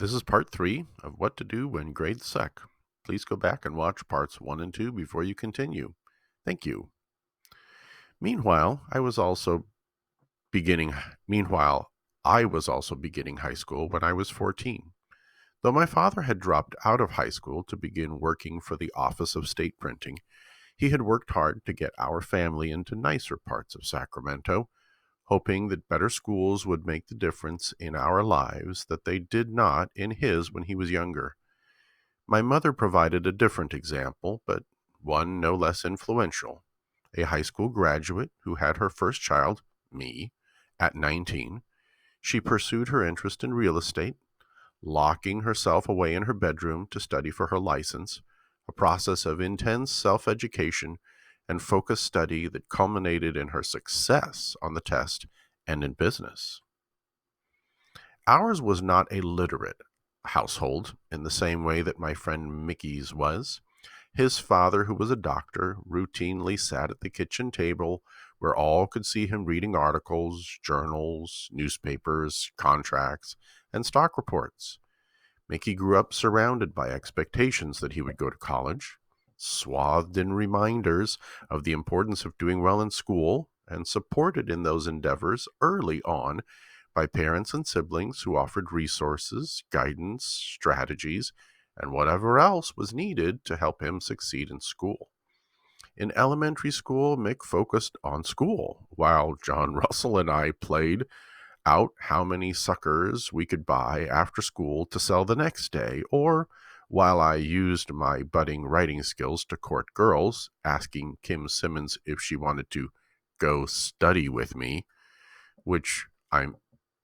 This is part 3 of What to Do When Grades Suck. Please go back and watch parts 1 and 2 before you continue. Thank you. Meanwhile, I was also beginning high school when I was 14. Though my father had dropped out of high school to begin working for the Office of State Printing, he had worked hard to get our family into nicer parts of Sacramento, hoping that better schools would make the difference in our lives that they did not in his when he was younger. My mother provided a different example, but one no less influential. A high school graduate who had her first child, me, at 19, she pursued her interest in real estate, locking herself away in her bedroom to study for her license, a process of intense self-education and focused study that culminated in her success on the test and in business. Ours was not a literate household in the same way that my friend Mickey's was. His father, who was a doctor, routinely sat at the kitchen table where all could see him reading articles, journals, newspapers, contracts, and stock reports. Mickey grew up surrounded by expectations that he would go to college, swathed in reminders of the importance of doing well in school, and supported in those endeavors early on by parents and siblings who offered resources, guidance, strategies, and whatever else was needed to help him succeed in school. In elementary school, Mick focused on school, while John Russell and I played out how many suckers we could buy after school to sell the next day, or while I used my budding writing skills to court girls, asking Kim Simmons if she wanted to go study with me,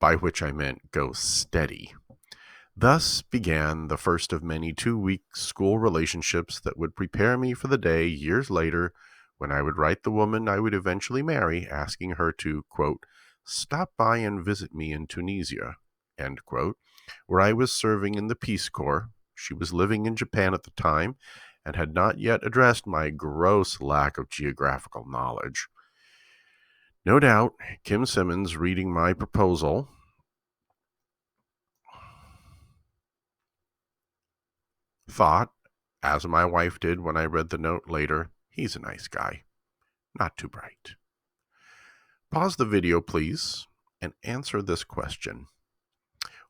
by which I meant go steady. Thus began the first of many 2-week school relationships that would prepare me for the day years later when I would write the woman I would eventually marry, asking her to, quote, stop by and visit me in Tunisia, end quote, where I was serving in the Peace Corps. She was living in Japan at the time and had not yet addressed my gross lack of geographical knowledge. No doubt, Kim Simmons, reading my proposal, thought, as my wife did when I read the note later, he's a nice guy, not too bright. Pause the video, please, and answer this question.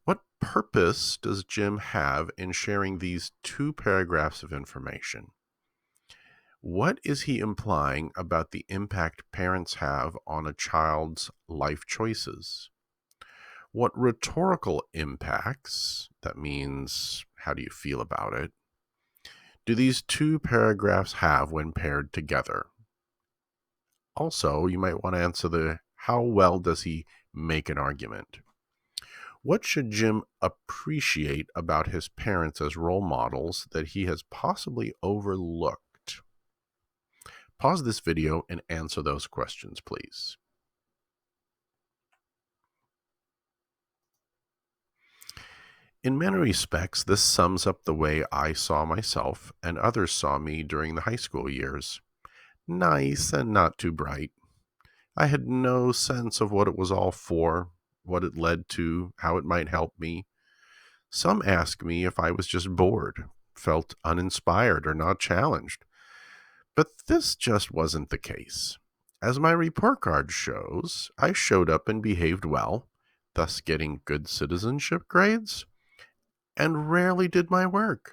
What purpose does Jim have in sharing these 2 paragraphs of information? What is he implying about the impact parents have on a child's life choices? What rhetorical impacts, that means how do you feel about it, do these 2 paragraphs have when paired together? Also, you might want to answer how well does he make an argument? What should Jim appreciate about his parents as role models that he has possibly overlooked? Pause this video and answer those questions, please. In many respects, this sums up the way I saw myself and others saw me during the high school years. Nice and not too bright. I had no sense of what it was all for, what it led to, how it might help me. Some asked me if I was just bored, felt uninspired, or not challenged. But this just wasn't the case. As my report card shows, I showed up and behaved well, thus getting good citizenship grades, and rarely did my work.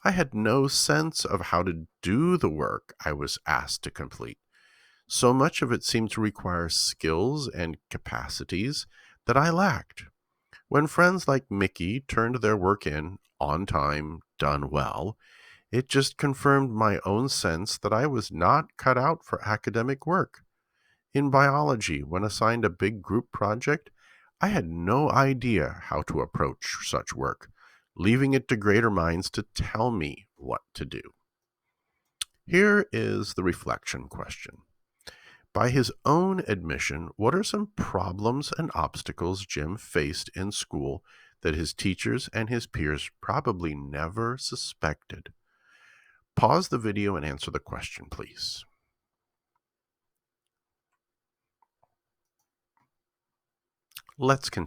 I had no sense of how to do the work I was asked to complete. So much of it seemed to require skills and capacities that I lacked. When friends like Mickey turned their work in, on time, done well, it just confirmed my own sense that I was not cut out for academic work. In biology, when assigned a big group project, I had no idea how to approach such work, leaving it to greater minds to tell me what to do. Here is the reflection question. By his own admission, what are some problems and obstacles Jim faced in school that his teachers and his peers probably never suspected? Pause the video and answer the question, please. Let's continue.